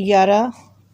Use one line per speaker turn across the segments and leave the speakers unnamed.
11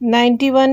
91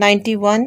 91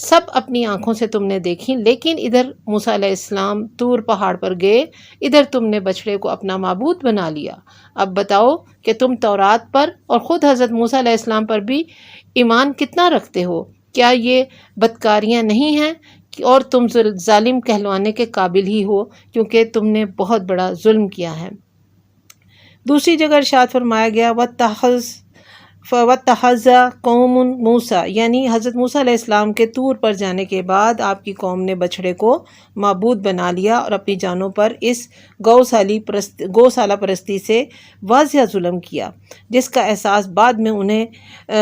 سب اپنی آنکھوں سے تم نے دیکھی، لیکن ادھر موسیٰ علیہ السلام طور پہاڑ پر گئے، ادھر تم نے بچھڑے کو اپنا معبود بنا لیا۔ اب بتاؤ کہ تم تورات پر اور خود حضرت موسیٰ علیہ السلام پر بھی ایمان کتنا رکھتے ہو؟ کیا یہ بدکاریاں نہیں ہیں؟ اور تم ظالم کہلوانے کے قابل ہی ہو، کیونکہ تم نے بہت بڑا ظلم کیا ہے۔ دوسری جگہ ارشاد فرمایا گیا وَاتَّخَذَ قَوْمٌ مُوسیٰ، یعنی حضرت موسیٰ علیہ السلام کے طور پر جانے کے بعد آپ کی قوم نے بچھڑے کو معبود بنا لیا اور اپنی جانوں پر اس گوسالہ پرستی سے واضح ظلم کیا، جس کا احساس بعد میں انہیں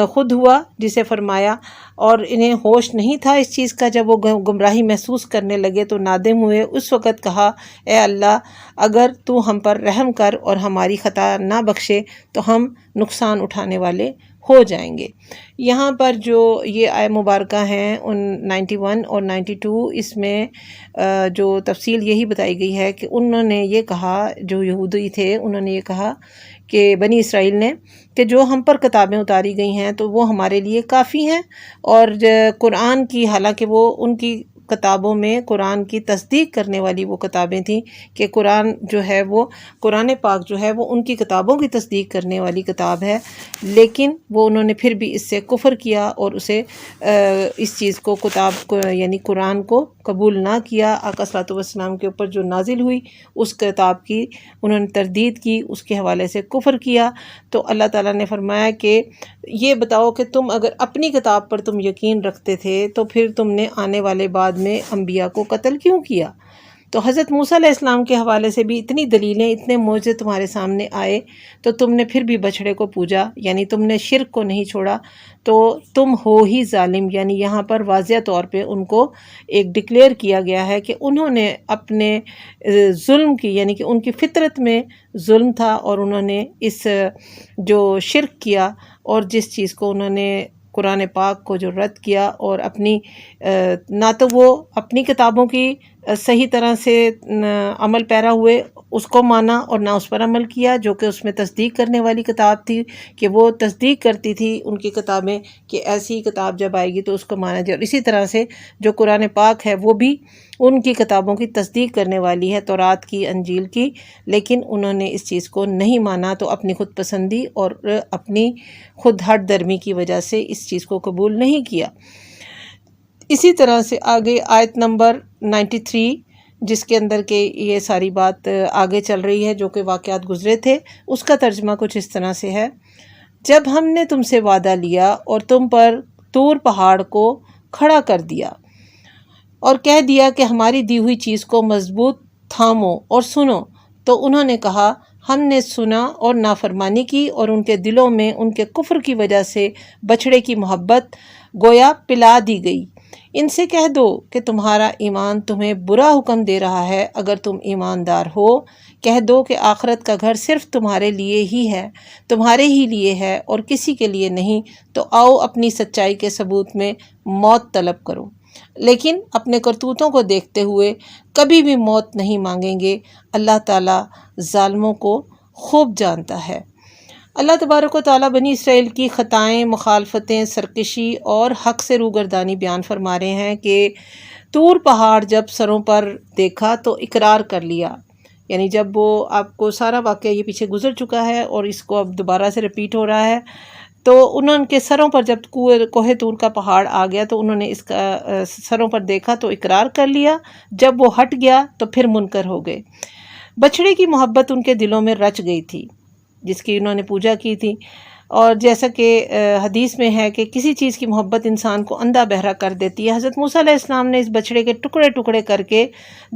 خود ہوا، جسے فرمایا اور انہیں ہوش نہیں تھا اس چیز کا۔ جب وہ گمراہی محسوس کرنے لگے تو نادم ہوئے، اس وقت کہا اے اللہ اگر تو ہم پر رحم کر اور ہماری خطا نہ بخشے تو ہم نقصان اٹھانے والے ہو جائیں گے۔ یہاں پر جو یہ آیت مبارکہ ہیں 91 اور 92، اس میں جو تفصیل یہی بتائی گئی ہے کہ انہوں نے یہ کہا، جو یہودی تھے انہوں نے یہ کہا کہ بنی اسرائیل نے، کہ جو ہم پر کتابیں اتاری گئی ہیں تو وہ ہمارے لیے کافی ہیں، اور قرآن کی، حالانکہ وہ ان کی کتابوں میں قرآن کی تصدیق کرنے والی وہ کتابیں تھیں کہ قرآن جو ہے وہ قرآن پاک جو ہے وہ ان کی کتابوں کی تصدیق کرنے والی کتاب ہے، لیکن وہ انہوں نے پھر بھی اس سے کفر کیا اور اسے اس چیز کو یعنی قرآن کو قبول نہ کیا۔ آقا صلی اللہ علیہ وسلم کے اوپر جو نازل ہوئی اس کتاب کی انہوں نے تردید کی، اس کے حوالے سے کفر کیا۔ تو اللہ تعالیٰ نے فرمایا کہ یہ بتاؤ کہ تم اگر اپنی کتاب پر تم یقین رکھتے تھے تو پھر تم نے آنے والے بعد میں انبیاء کو قتل کیوں کیا؟ تو حضرت موسیٰ علیہ السلام کے حوالے سے بھی اتنی دلیلیں، اتنے معجزے تمہارے سامنے آئے تو تم نے پھر بھی بچھڑے کو پوجا، یعنی تم نے شرک کو نہیں چھوڑا، تو تم ہو ہی ظالم۔ یعنی یہاں پر واضح طور پہ ان کو ایک ڈکلیئر کیا گیا ہے کہ انہوں نے اپنے ظلم کی، یعنی کہ ان کی فطرت میں ظلم تھا، اور انہوں نے اس جو شرک کیا اور جس چیز کو انہوں نے قرآن پاک کو جو رد کیا اور اپنی نہ تو وہ اپنی کتابوں کی صحیح طرح سے عمل پیرا ہوئے، اس کو مانا، اور نہ اس پر عمل کیا جو کہ اس میں تصدیق کرنے والی کتاب تھی، کہ وہ تصدیق کرتی تھی ان کی کتابیں کہ ایسی کتاب جب آئے گی تو اس کو مانا جائے، اور اسی طرح سے جو قرآن پاک ہے وہ بھی ان کی کتابوں کی تصدیق کرنے والی ہے، تورات کی، انجیل کی، لیکن انہوں نے اس چیز کو نہیں مانا، تو اپنی خود پسندی اور اپنی خود ہٹ درمی کی وجہ سے اس چیز کو قبول نہیں کیا۔ اسی طرح سے آگے آیت نمبر 93، جس کے اندر کہ یہ ساری بات آگے چل رہی ہے جو کہ واقعات گزرے تھے، اس کا ترجمہ کچھ اس طرح سے ہے: جب ہم نے تم سے وعدہ لیا اور تم پر طور پہاڑ کو کھڑا کر دیا اور کہہ دیا کہ ہماری دی ہوئی چیز کو مضبوط تھامو اور سنو، تو انہوں نے کہا ہم نے سنا اور نافرمانی کی، اور ان کے دلوں میں ان کے کفر کی وجہ سے بچھڑے کی محبت گویا پلا دی گئی۔ ان سے کہہ دو کہ تمہارا ایمان تمہیں برا حکم دے رہا ہے، اگر تم ایماندار ہو کہہ دو کہ آخرت کا گھر صرف تمہارے لیے ہی ہے، تمہارے ہی لیے ہے اور کسی کے لیے نہیں، تو آؤ اپنی سچائی کے ثبوت میں موت طلب کرو، لیکن اپنے کرتوتوں کو دیکھتے ہوئے کبھی بھی موت نہیں مانگیں گے۔ اللہ تعالیٰ ظالموں کو خوب جانتا ہے۔ اللہ تبارک و تعالیٰ بنی اسرائیل کی خطائیں، مخالفتیں، سرکشی اور حق سے روگردانی بیان فرما رہے ہیں کہ طور پہاڑ جب سروں پر دیکھا تو اقرار کر لیا، یعنی جب وہ، آپ کو سارا واقعہ یہ پیچھے گزر چکا ہے اور اس کو اب دوبارہ سے رپیٹ ہو رہا ہے، تو انہوں کے سروں پر جب کوہ طور کا پہاڑ آ گیا تو انہوں نے اس کا سروں پر دیکھا تو اقرار کر لیا، جب وہ ہٹ گیا تو پھر منکر ہو گئے۔ بچھڑے کی محبت ان کے دلوں میں رچ گئی تھی جس کی انہوں نے پوجا کی تھی، اور جیسا کہ حدیث میں ہے کہ کسی چیز کی محبت انسان کو اندھا بہرا کر دیتی ہے۔ حضرت موسیٰ علیہ السلام نے اس بچھڑے کے ٹکڑے ٹکڑے کر کے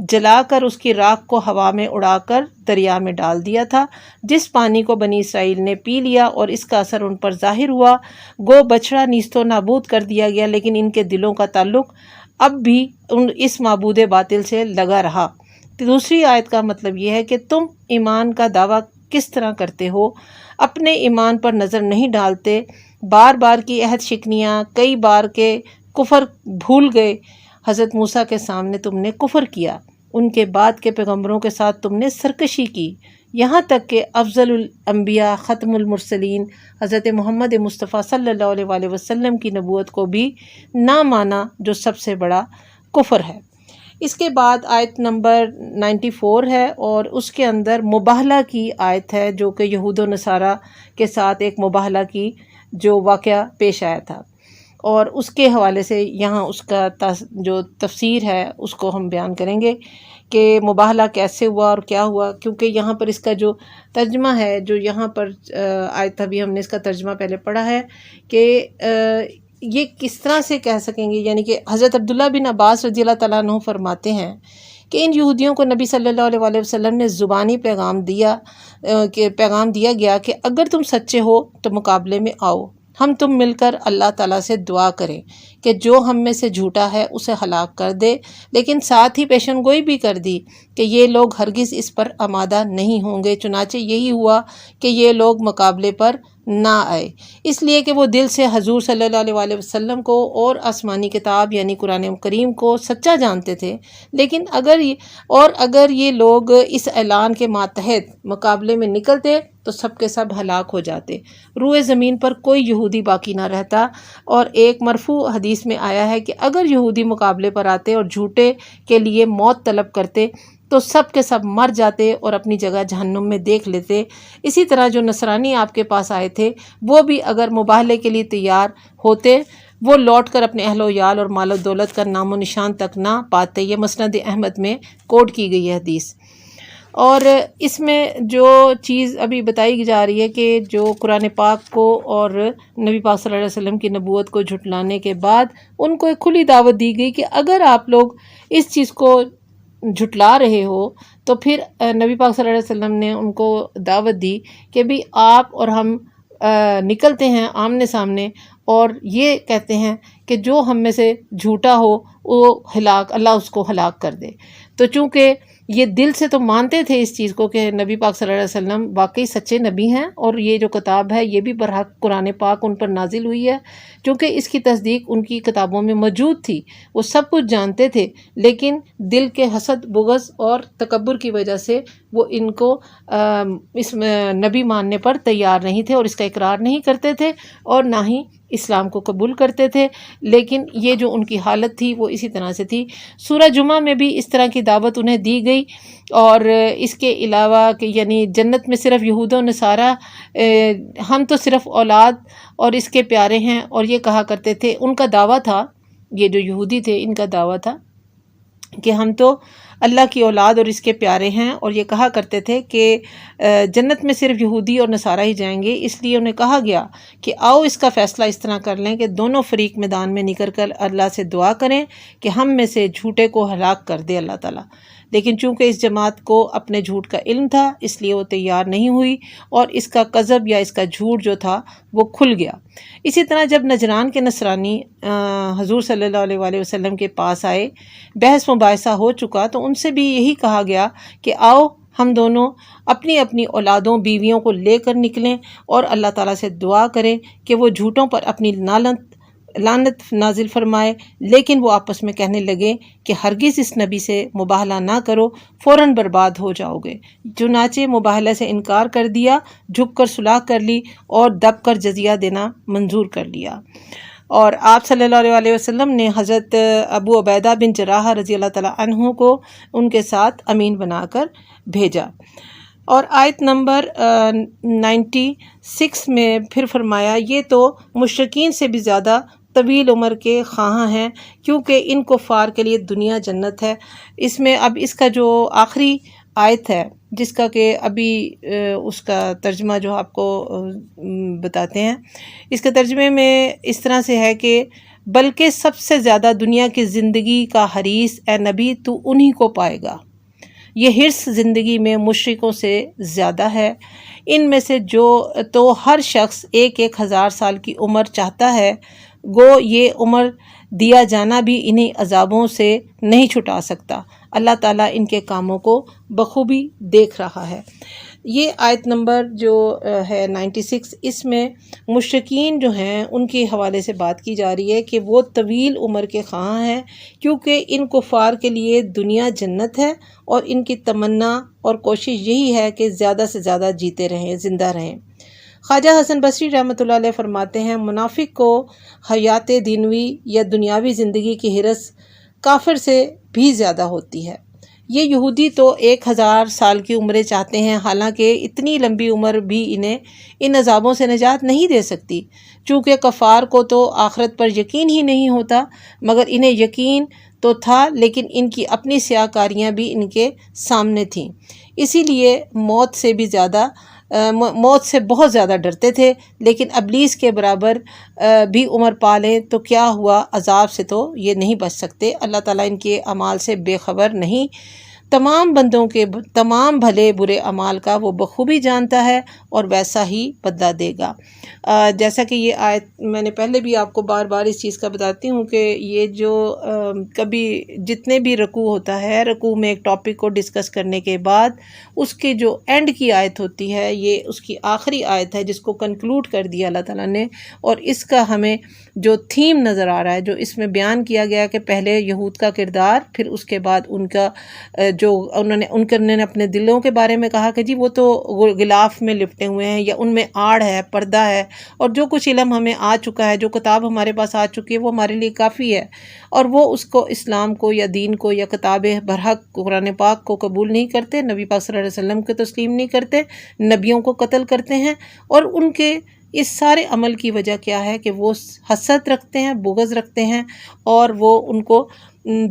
جلا کر اس کی راکھ کو ہوا میں اڑا کر دریا میں ڈال دیا تھا، جس پانی کو بنی اسرائیل نے پی لیا اور اس کا اثر ان پر ظاہر ہوا، گو بچڑا نیست و نابود کر دیا گیا، لیکن ان کے دلوں کا تعلق اب بھی اس معبود باطل سے لگا رہا۔ دوسری آیت کا مطلب یہ ہے کہ تم ایمان کا دعویٰ کس طرح کرتے ہو، اپنے ایمان پر نظر نہیں ڈالتے، بار بار کی عہد شکنیاں، کئی بار کے کفر بھول گئے۔ حضرت موسیٰ کے سامنے تم نے کفر کیا، ان کے بعد کے پیغمبروں کے ساتھ تم نے سرکشی کی، یہاں تک کہ افضل الانبیاء ختم المرسلین حضرت محمد مصطفیٰ صلی اللہ علیہ وسلم کی نبوت کو بھی نہ مانا، جو سب سے بڑا کفر ہے۔ اس کے بعد آیت نمبر 94 ہے، اور اس کے اندر مباہلہ کی آیت ہے، جو کہ یہود و نصارہ کے ساتھ ایک مباہلہ کی جو واقعہ پیش آیا تھا، اور اس کے حوالے سے یہاں اس کا جو تفسیر ہے اس کو ہم بیان کریں گے کہ مباہلہ کیسے ہوا اور کیا ہوا، کیونکہ یہاں پر اس کا جو ترجمہ ہے، جو یہاں پر آیت ابھی ہم نے اس کا ترجمہ پہلے پڑھا ہے کہ یہ کس طرح سے کہہ سکیں گے، یعنی کہ حضرت عبداللہ بن عباس رضی اللہ تعالیٰ عنہ فرماتے ہیں کہ ان یہودیوں کو نبی صلی اللہ علیہ وسلم نے زبانی پیغام دیا گیا کہ اگر تم سچے ہو تو مقابلے میں آؤ، ہم تم مل کر اللہ تعالیٰ سے دعا کریں کہ جو ہم میں سے جھوٹا ہے اسے ہلاک کر دے، لیکن ساتھ ہی پیشن گوئی بھی کر دی کہ یہ لوگ ہرگز اس پر آمادہ نہیں ہوں گے، چنانچہ یہی ہوا کہ یہ لوگ مقابلے پر نہ آئے، اس لیے کہ وہ دل سے حضور صلی اللہ علیہ وسلم کو اور آسمانی کتاب یعنی قرآن کریم کو سچا جانتے تھے، لیکن اگر یہ لوگ اس اعلان کے ماتحت مقابلے میں نکلتے تو سب کے سب ہلاک ہو جاتے، روئے زمین پر کوئی یہودی باقی نہ رہتا۔ اور ایک مرفوع حدیث میں آیا ہے کہ اگر یہودی مقابلے پر آتے اور جھوٹے کے لیے موت طلب کرتے تو سب کے سب مر جاتے اور اپنی جگہ جہنم میں دیکھ لیتے۔ اسی طرح جو نصرانی آپ کے پاس آئے تھے وہ بھی اگر مباہلے کے لیے تیار ہوتے، وہ لوٹ کر اپنے اہل و عیال اور مال و دولت کا نام و نشان تک نہ پاتے۔ یہ مسند احمد میں کوٹ کی گئی ہے حدیث۔ اور اس میں جو چیز ابھی بتائی جا رہی ہے کہ جو قرآن پاک کو اور نبی پاک صلی اللہ علیہ وسلم کی نبوت کو جھٹلانے کے بعد ان کو ایک کھلی دعوت دی گئی کہ اگر آپ لوگ اس چیز کو جھٹلا رہے ہو تو پھر نبی پاک صلی اللہ علیہ وسلم نے ان کو دعوت دی کہ بھی آپ اور ہم نکلتے ہیں آمنے سامنے اور یہ کہتے ہیں کہ جو ہم میں سے جھوٹا ہو وہ اللہ اس کو ہلاک کر دے۔ تو چونکہ یہ دل سے تو مانتے تھے اس چیز کو کہ نبی پاک صلی اللہ علیہ وسلم واقعی سچے نبی ہیں، اور یہ جو کتاب ہے یہ بھی برحق قرآن پاک ان پر نازل ہوئی ہے، چونکہ اس کی تصدیق ان کی کتابوں میں موجود تھی، وہ سب کچھ جانتے تھے، لیکن دل کے حسد، بغض اور تکبر کی وجہ سے وہ ان کو اس نبی ماننے پر تیار نہیں تھے اور اس کا اقرار نہیں کرتے تھے اور نہ ہی اسلام کو قبول کرتے تھے۔ لیکن یہ جو ان کی حالت تھی وہ اسی طرح سے تھی۔ سورہ جمعہ میں بھی اس طرح کی دعوت انہیں دی گئی، اور اس کے علاوہ کہ یعنی جنت میں صرف یہود و نصارہ، ہم تو صرف اولاد اور اس کے پیارے ہیں، اور یہ کہا کرتے تھے، ان کا دعویٰ تھا، یہ جو یہودی تھے ان کا دعویٰ تھا کہ ہم تو اللہ کی اولاد اور اس کے پیارے ہیں، اور یہ کہا کرتے تھے کہ جنت میں صرف یہودی اور نصارہ ہی جائیں گے۔ اس لیے انہیں کہا گیا کہ آؤ اس کا فیصلہ اس طرح کر لیں کہ دونوں فریق میدان میں نکل کر اللہ سے دعا کریں کہ ہم میں سے جھوٹے کو ہلاک کر دے اللہ تعالیٰ۔ لیکن چونکہ اس جماعت کو اپنے جھوٹ کا علم تھا اس لیے وہ تیار نہیں ہوئی، اور اس کا کذب یا اس کا جھوٹ جو تھا وہ کھل گیا۔ اسی طرح جب نجران کے نصرانی حضور صلی اللہ علیہ وسلم کے پاس آئے، بحث مباحثہ ہو چکا، تو ان سے بھی یہی کہا گیا کہ آؤ ہم دونوں اپنی اپنی اولادوں بیویوں کو لے کر نکلیں اور اللہ تعالیٰ سے دعا کریں کہ وہ جھوٹوں پر اپنی لعنت نازل فرمائے۔ لیکن وہ آپس میں کہنے لگے کہ ہرگز اس نبی سے مباہلہ نہ کرو، فوراً برباد ہو جاؤ گے۔ چنانچہ مباہلہ سے انکار کر دیا، جھک کر صلح کر لی اور دب کر جزیہ دینا منظور کر لیا۔ اور آپ صلی اللہ علیہ وسلم نے حضرت ابو عبیدہ بن جراح رضی اللہ تعالیٰ عنہ کو ان کے ساتھ امین بنا کر بھیجا۔ اور آیت نمبر 96 میں پھر فرمایا، یہ تو مشرکین سے بھی زیادہ طویل عمر کے خواہاں ہیں، کیونکہ ان کفار کے لیے دنیا جنت ہے۔ اس میں اب اس کا جو آخری آیت ہے جس کا کہ ابھی اس کا ترجمہ جو آپ کو بتاتے ہیں، اس کے ترجمے میں اس طرح سے ہے کہ بلکہ سب سے زیادہ دنیا کی زندگی کا حریص اے نبی تو انہی کو پائے گا۔ یہ حرص زندگی میں مشرکوں سے زیادہ ہے۔ ان میں سے جو تو ہر شخص 1000 سال کی عمر چاہتا ہے، گو یہ عمر دیا جانا بھی انہی عذابوں سے نہیں چھٹا سکتا۔ اللہ تعالیٰ ان کے کاموں کو بخوبی دیکھ رہا ہے۔ یہ آیت نمبر جو ہے 96، اس میں مشرکین جو ہیں ان کے حوالے سے بات کی جا رہی ہے کہ وہ طویل عمر کے خواہاں ہیں، کیونکہ ان کفار کے لیے دنیا جنت ہے اور ان کی تمنا اور کوشش یہی ہے کہ زیادہ سے زیادہ جیتے رہیں، زندہ رہیں۔ خواجہ حسن بصری رحمۃ اللہ علیہ فرماتے ہیں، منافق کو حیات دینوی یا دنیاوی زندگی کی ہرس کافر سے بھی زیادہ ہوتی ہے۔ یہ یہودی تو 1000 سال کی عمریں چاہتے ہیں، حالانکہ اتنی لمبی عمر بھی انہیں ان عذابوں سے نجات نہیں دے سکتی، چونکہ کفار کو تو آخرت پر یقین ہی نہیں ہوتا، مگر انہیں یقین تو تھا لیکن ان کی اپنی سیاہ کاریاں بھی ان کے سامنے تھیں، اسی لیے موت سے بہت زیادہ ڈرتے تھے۔ لیکن ابلیس کے برابر بھی عمر پالیں تو کیا ہوا، عذاب سے تو یہ نہیں بچ سکتے۔ اللہ تعالیٰ ان کے اعمال سے بے خبر نہیں، تمام بندوں کے تمام بھلے برے اعمال کا وہ بخوبی جانتا ہے اور ویسا ہی بدلہ دے گا۔ جیسا کہ یہ آیت میں نے پہلے بھی آپ کو بار بار اس چیز کا بتاتی ہوں کہ یہ جو کبھی جتنے بھی رکوع ہوتا ہے، رکوع میں ایک ٹاپک کو ڈسکس کرنے کے بعد اس کے جو اینڈ کی آیت ہوتی ہے، یہ اس کی آخری آیت ہے جس کو کنکلوڈ کر دیا اللہ تعالیٰ نے، اور اس کا ہمیں جو تھیم نظر آ رہا ہے، جو اس میں بیان کیا گیا کہ پہلے یہود کا کردار، پھر اس کے بعد ان کا جو انہوں نے اپنے دلوں کے بارے میں کہا کہ جی وہ تو غلاف میں لپٹے ہوئے ہیں، یا ان میں آڑ ہے، پردہ ہے، اور جو کچھ علم ہمیں آ چکا ہے، جو کتاب ہمارے پاس آ چکی ہے وہ ہمارے لیے کافی ہے، اور وہ اس کو اسلام کو یا دین کو یا کتاب برحق قرآن پاک کو قبول نہیں کرتے، نبی پاک صلی اللہ علیہ وسلم کو تسلیم نہیں کرتے، نبیوں کو قتل کرتے ہیں، اور ان کے اس سارے عمل کی وجہ کیا ہے کہ وہ حسد رکھتے ہیں، بغض رکھتے ہیں، اور وہ ان کو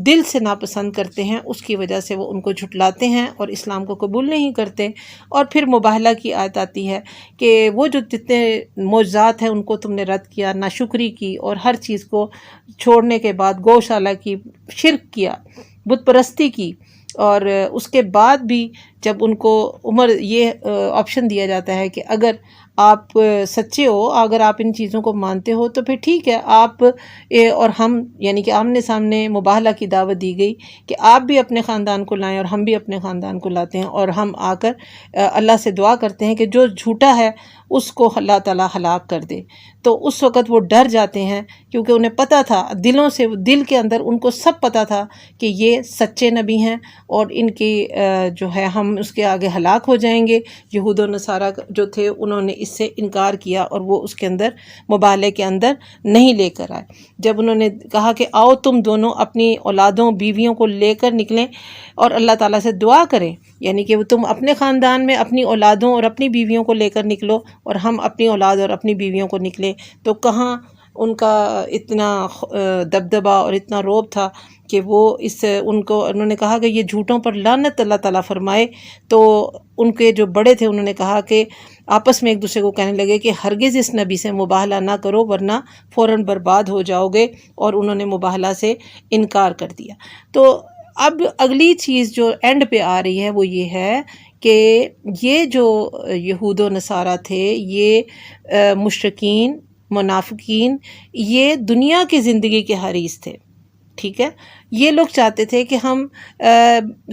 دل سے ناپسند کرتے ہیں، اس کی وجہ سے وہ ان کو جھٹلاتے ہیں اور اسلام کو قبول نہیں کرتے۔ اور پھر مباہلہ کی آیت آتی ہے کہ وہ جو جتنے معجزات ہیں ان کو تم نے رد کیا، ناشکری کی، اور ہر چیز کو چھوڑنے کے بعد گوشالہ کی، شرک کیا، بت پرستی کی، اور اس کے بعد بھی جب ان کو یہ آپشن دیا جاتا ہے کہ اگر آپ سچے ہو، اگر آپ ان چیزوں کو مانتے ہو تو پھر ٹھیک ہے، آپ اور ہم، یعنی کہ آمنے سامنے مباہلہ کی دعوت دی گئی کہ آپ بھی اپنے خاندان کو لائیں اور ہم بھی اپنے خاندان کو لاتے ہیں، اور ہم آ کر اللہ سے دعا کرتے ہیں کہ جو جھوٹا ہے اس کو اللہ تعالیٰ ہلاک کر دے۔ تو اس وقت وہ ڈر جاتے ہیں، کیونکہ انہیں پتہ تھا، دل کے اندر ان کو سب پتہ تھا کہ یہ سچے نبی ہیں، اور ان کی جو ہے ہم اس کے آگے ہلاک ہو جائیں گے۔ یہود و نصارہ جو تھے انہوں نے اس سے انکار کیا، اور وہ اس کے اندر مبالغے کے اندر نہیں لے کر آئے۔ جب انہوں نے کہا کہ آؤ تم دونوں اپنی اولادوں بیویوں کو لے کر نکلیں اور اللہ تعالیٰ سے دعا کریں، یعنی کہ تم اپنے خاندان میں اپنی اولادوں اور اپنی بیویوں کو لے کر نکلو اور ہم اپنی اولاد اور اپنی بیویوں کو نکلیں، تو کہاں ان کا اتنا دبدبا اور اتنا روب تھا کہ وہ انہوں نے کہا کہ یہ جھوٹوں پر لعنت اللہ تعالیٰ فرمائے۔ تو ان کے جو بڑے تھے انہوں نے کہا کہ آپس میں ایک دوسرے کو کہنے لگے کہ ہرگز اس نبی سے مباہلہ نہ کرو ورنہ فوراً برباد ہو جاؤ گے، اور انہوں نے مباہلہ سے انکار کر دیا۔ تو اب اگلی چیز جو اینڈ پہ آ رہی ہے وہ یہ ہے کہ یہ جو یہود و نصارہ تھے، یہ مشرکین، منافقین، یہ دنیا کی زندگی کے حریص تھے، ٹھیک ہے۔ یہ لوگ چاہتے تھے کہ ہم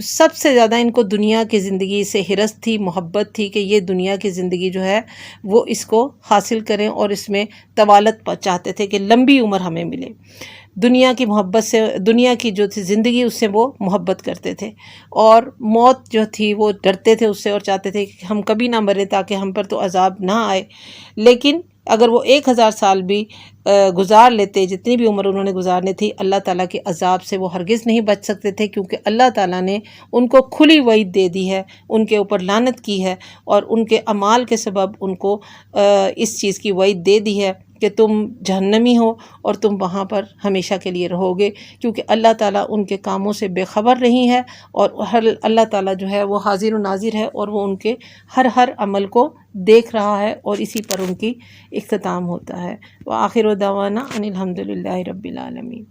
سب سے زیادہ ان کو دنیا کی زندگی سے ہرس تھی، محبت تھی کہ یہ دنیا کی زندگی جو ہے وہ اس کو حاصل کریں، اور اس میں طوالت چاہتے تھے کہ لمبی عمر ہمیں ملے۔ دنیا کی محبت سے، دنیا کی جو تھی زندگی اس سے وہ محبت کرتے تھے، اور موت جو تھی وہ ڈرتے تھے اس سے، اور چاہتے تھے کہ ہم کبھی نہ مریں تاکہ ہم پر تو عذاب نہ آئے۔ لیکن اگر وہ 1000 سال بھی گزار لیتے، جتنی بھی عمر انہوں نے گزارنی تھی، اللہ تعالیٰ کے عذاب سے وہ ہرگز نہیں بچ سکتے تھے، کیونکہ اللہ تعالیٰ نے ان کو کھلی وعید دے دی ہے، ان کے اوپر لعنت کی ہے، اور ان کے اعمال کے سبب ان کو اس چیز کی وعید دے دی ہے کہ تم جہنمی ہو اور تم وہاں پر ہمیشہ کے لیے رہو گے، کیونکہ اللہ تعالیٰ ان کے کاموں سے بے خبر نہیں ہے، اور اللہ تعالیٰ جو ہے وہ حاضر و ناظر ہے، اور وہ ان کے ہر عمل کو دیکھ رہا ہے، اور اسی پر ان کی اختتام ہوتا ہے۔ وآخر دعوانا ان الحمد للہ رب العالمین۔